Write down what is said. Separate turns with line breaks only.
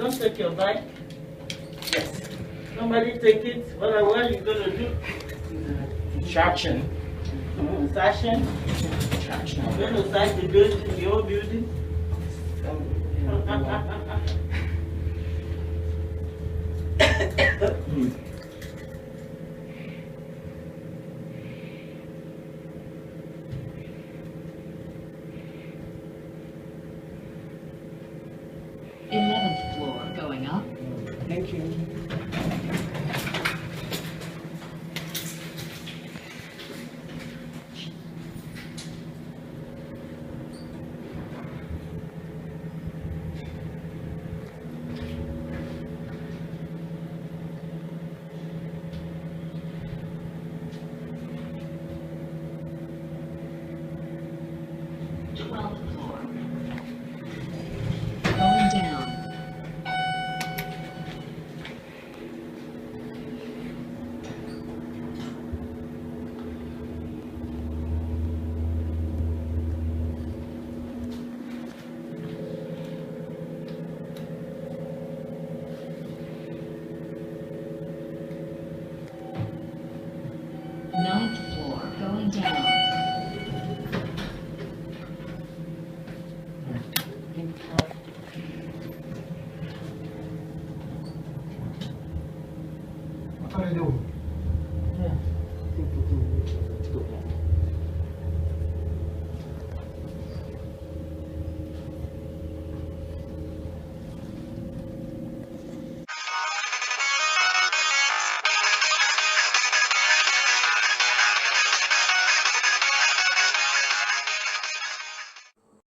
Don't take your bike. Yes. Somebody take it. What are you going to do?
Traction.
Session.
Traction.
You're going to start the building, the old building.
Eleventh floor going up.
Thank you.
Twelfth floor. Going down. Ninth floor going down.
What are you doing?